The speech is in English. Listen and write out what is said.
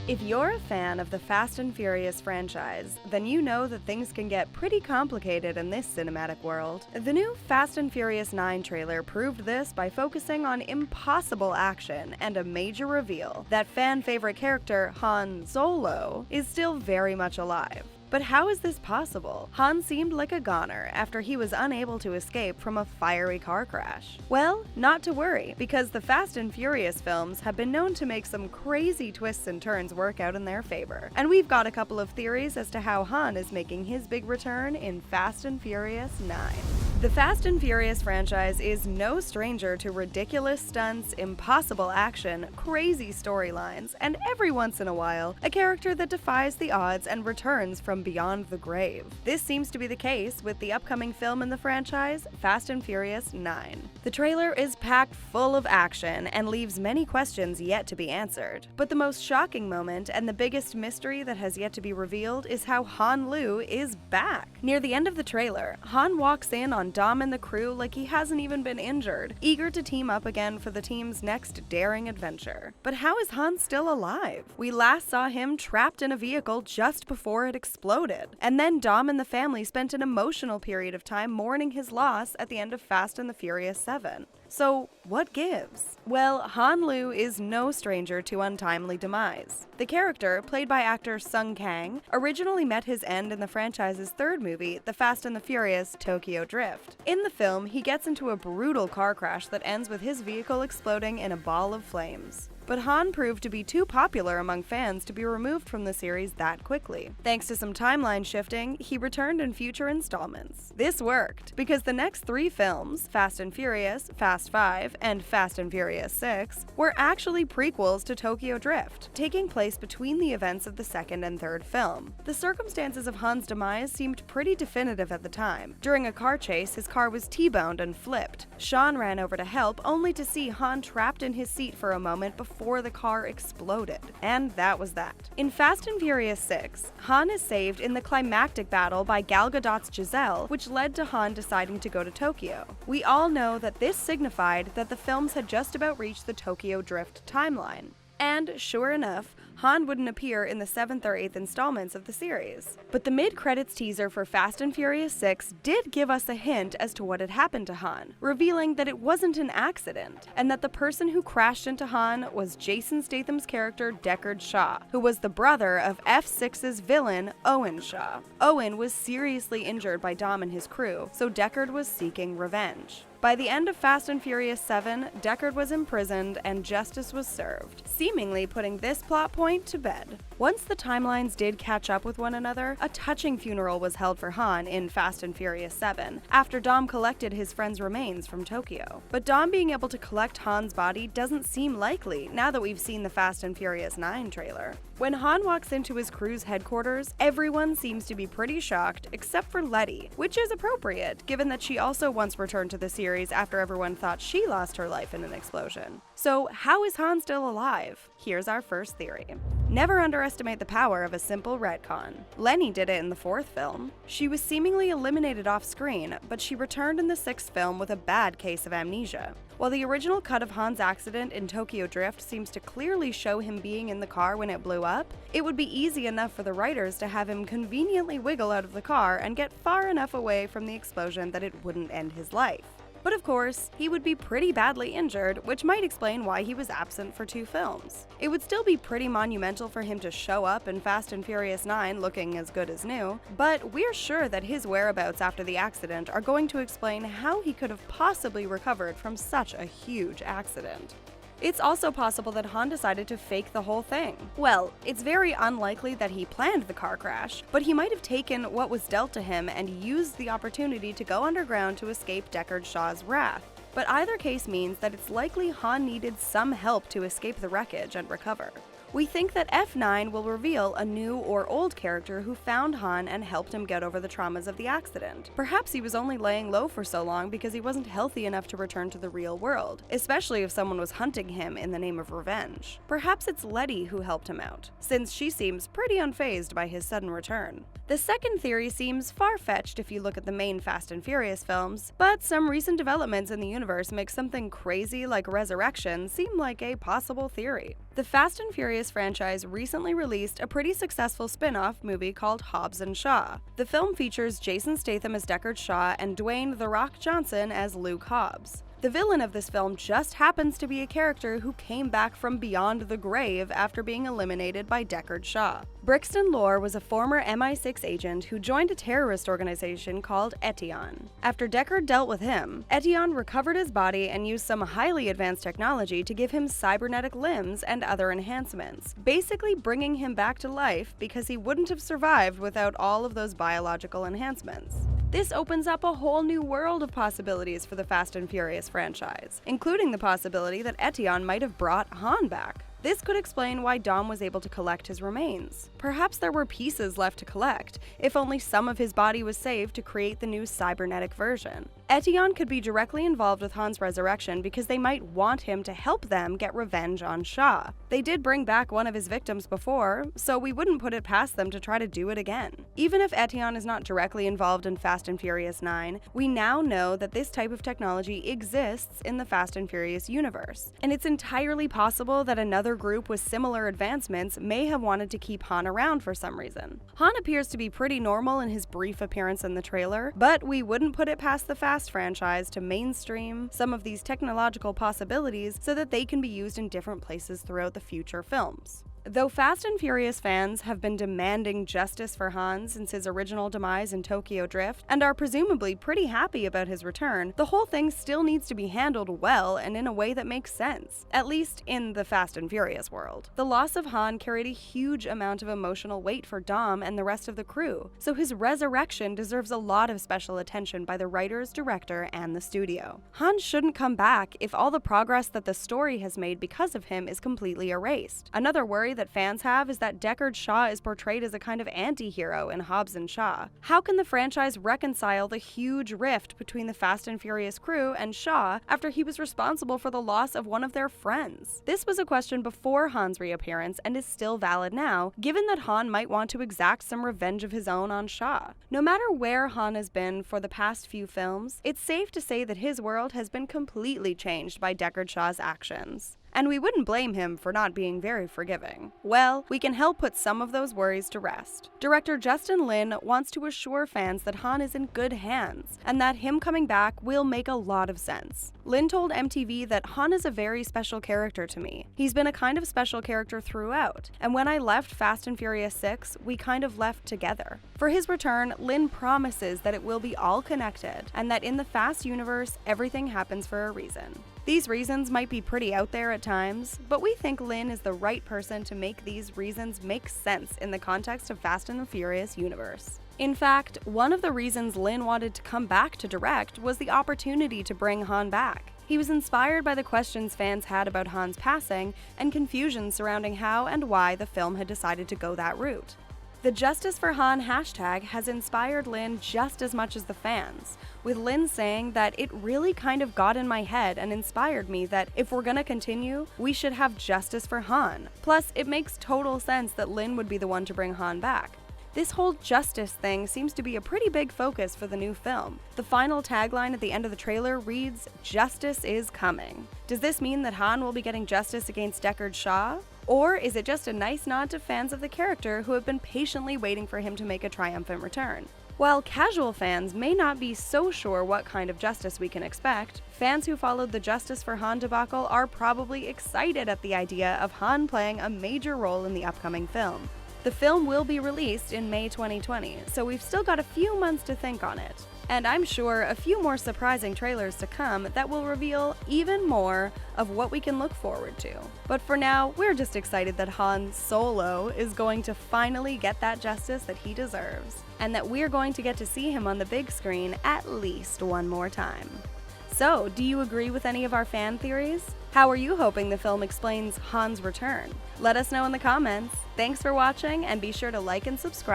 If you're a fan of the Fast and Furious franchise, then you know that things can get pretty complicated in this cinematic world. The new Fast and Furious 9 trailer proved this by focusing on impossible action and a major reveal that fan-favorite character Han Solo is still very much alive. But how is this possible? Han seemed like a goner after he was unable to escape from a fiery car crash. Well, not to worry, because the Fast and Furious films have been known to make some crazy twists and turns work out in their favor. And we've got a couple of theories as to how Han is making his big return in Fast and Furious 9. The Fast and Furious franchise is no stranger to ridiculous stunts, impossible action, crazy storylines, and every once in a while, a character that defies the odds and returns from beyond the grave. This seems to be the case with the upcoming film in the franchise, Fast and Furious 9. The trailer is packed full of action and leaves many questions yet to be answered. But the most shocking moment and the biggest mystery that has yet to be revealed is how Han Lu is back. Near the end of the trailer, Han walks in on Dom and the crew like he hasn't even been injured, eager to team up again for the team's next daring adventure. But how is Han still alive? We last saw him trapped in a vehicle just before it exploded. And then Dom and the family spent an emotional period of time mourning his loss at the end of Fast and the Furious 7. So, what gives? Well, Han Lu is no stranger to untimely demise. The character, played by actor Sung Kang, originally met his end in the franchise's third movie, The Fast and the Furious Tokyo Drift. In the film, he gets into a brutal car crash that ends with his vehicle exploding in a ball of flames. But Han proved to be too popular among fans to be removed from the series that quickly. Thanks to some timeline shifting, he returned in future installments. This worked, because the next 3 films, Fast and Furious, Fast 5, and Fast and Furious 6, were actually prequels to Tokyo Drift, taking place between the events of the second and third film. The circumstances of Han's demise seemed pretty definitive at the time. During a car chase, his car was T-boned and flipped. Sean ran over to help, only to see Han trapped in his seat for a moment before the car exploded. And that was that. In Fast and Furious 6, Han is saved in the climactic battle by Gal Gadot's Giselle, which led to Han deciding to go to Tokyo. We all know that this signified that the films had just about reached the Tokyo Drift timeline. And sure enough, Han wouldn't appear in the 7th or 8th installments of the series. But the mid-credits teaser for Fast and Furious 6 did give us a hint as to what had happened to Han, revealing that it wasn't an accident, and that the person who crashed into Han was Jason Statham's character Deckard Shaw, who was the brother of F6's villain Owen Shaw. Owen was seriously injured by Dom and his crew, so Deckard was seeking revenge. By the end of Fast and Furious 7, Deckard was imprisoned and justice was served, seemingly putting this plot point to bed. Once the timelines did catch up with one another, a touching funeral was held for Han in Fast and Furious 7, after Dom collected his friend's remains from Tokyo. But Dom being able to collect Han's body doesn't seem likely now that we've seen the Fast and Furious 9 trailer. When Han walks into his crew's headquarters, everyone seems to be pretty shocked except for Letty, which is appropriate given that she also once returned to the series after everyone thought she lost her life in an explosion. So how is Han still alive? Here's our first theory. Never underestimate the power of a simple retcon. Lenny did it in the 4th film. She was seemingly eliminated off screen, but she returned in the 6th film with a bad case of amnesia. While the original cut of Han's accident in Tokyo Drift seems to clearly show him being in the car when it blew up, it would be easy enough for the writers to have him conveniently wiggle out of the car and get far enough away from the explosion that it wouldn't end his life. But of course, he would be pretty badly injured, which might explain why he was absent for 2 films. It would still be pretty monumental for him to show up in Fast and Furious 9 looking as good as new, but we're sure that his whereabouts after the accident are going to explain how he could have possibly recovered from such a huge accident. It's also possible that Han decided to fake the whole thing. Well, it's very unlikely that he planned the car crash, but he might have taken what was dealt to him and used the opportunity to go underground to escape Deckard Shaw's wrath. But either case means that it's likely Han needed some help to escape the wreckage and recover. We think that F9 will reveal a new or old character who found Han and helped him get over the traumas of the accident. Perhaps he was only laying low for so long because he wasn't healthy enough to return to the real world, especially if someone was hunting him in the name of revenge. Perhaps it's Letty who helped him out, since she seems pretty unfazed by his sudden return. The second theory seems far-fetched if you look at the main Fast and Furious films, but some recent developments in the universe make something crazy like resurrection seem like a possible theory. The Fast and Furious franchise recently released a pretty successful spin-off movie called Hobbs and Shaw. The film features Jason Statham as Deckard Shaw and Dwayne "The Rock" Johnson as Luke Hobbs. The villain of this film just happens to be a character who came back from beyond the grave after being eliminated by Deckard Shaw. Brixton Lore was a former MI6 agent who joined a terrorist organization called Etion. After Deckard dealt with him, Etion recovered his body and used some highly advanced technology to give him cybernetic limbs and other enhancements, basically bringing him back to life because he wouldn't have survived without all of those biological enhancements. This opens up a whole new world of possibilities for the Fast and Furious franchise, including the possibility that Etion might have brought Han back. This could explain why Dom was able to collect his remains. Perhaps there were pieces left to collect, if only some of his body was saved to create the new cybernetic version. Etion could be directly involved with Han's resurrection because they might want him to help them get revenge on Shaw. They did bring back one of his victims before, so we wouldn't put it past them to try to do it again. Even if Etion is not directly involved in Fast and Furious 9, we now know that this type of technology exists in the Fast and Furious universe, and it's entirely possible that another group with similar advancements may have wanted to keep Han around for some reason. Han appears to be pretty normal in his brief appearance in the trailer, but we wouldn't put it past the Fast franchise to mainstream some of these technological possibilities so that they can be used in different places throughout the future films. Though Fast and Furious fans have been demanding justice for Han since his original demise in Tokyo Drift, and are presumably pretty happy about his return, the whole thing still needs to be handled well and in a way that makes sense, at least in the Fast and Furious world. The loss of Han carried a huge amount of emotional weight for Dom and the rest of the crew, so his resurrection deserves a lot of special attention by the writers, director, and the studio. Han shouldn't come back if all the progress that the story has made because of him is completely erased. Another worry that fans have is that Deckard Shaw is portrayed as a kind of anti-hero in Hobbs and Shaw. How can the franchise reconcile the huge rift between the Fast and Furious crew and Shaw after he was responsible for the loss of one of their friends? This was a question before Han's reappearance and is still valid now, given that Han might want to exact some revenge of his own on Shaw. No matter where Han has been for the past few films, it's safe to say that his world has been completely changed by Deckard Shaw's actions. And we wouldn't blame him for not being very forgiving. Well, we can help put some of those worries to rest. Director Justin Lin wants to assure fans that Han is in good hands, and that him coming back will make a lot of sense. Lin told MTV that Han is a very special character to me. He's been a kind of special character throughout, and when I left Fast and Furious 6, we kind of left together. For his return, Lin promises that it will be all connected, and that in the Fast universe, everything happens for a reason. These reasons might be pretty out there at times, but we think Lin is the right person to make these reasons make sense in the context of Fast and the Furious universe. In fact, one of the reasons Lin wanted to come back to direct was the opportunity to bring Han back. He was inspired by the questions fans had about Han's passing and confusion surrounding how and why the film had decided to go that route. The Justice for Han hashtag has inspired Lin just as much as the fans, with Lin saying that it really kind of got in my head and inspired me that if we're gonna continue, we should have justice for Han. Plus, it makes total sense that Lin would be the one to bring Han back. This whole justice thing seems to be a pretty big focus for the new film. The final tagline at the end of the trailer reads, "Justice is coming." Does this mean that Han will be getting justice against Deckard Shaw? Or is it just a nice nod to fans of the character who have been patiently waiting for him to make a triumphant return? While casual fans may not be so sure what kind of justice we can expect, fans who followed the Justice for Han debacle are probably excited at the idea of Han playing a major role in the upcoming film. The film will be released in May 2020, so we've still got a few months to think on it. And I'm sure a few more surprising trailers to come that will reveal even more of what we can look forward to. But for now, we're just excited that Han Solo is going to finally get that justice that he deserves, and that we're going to get to see him on the big screen at least one more time. So, do you agree with any of our fan theories? How are you hoping the film explains Han's return? Let us know in the comments. Thanks for watching, and be sure to like and subscribe.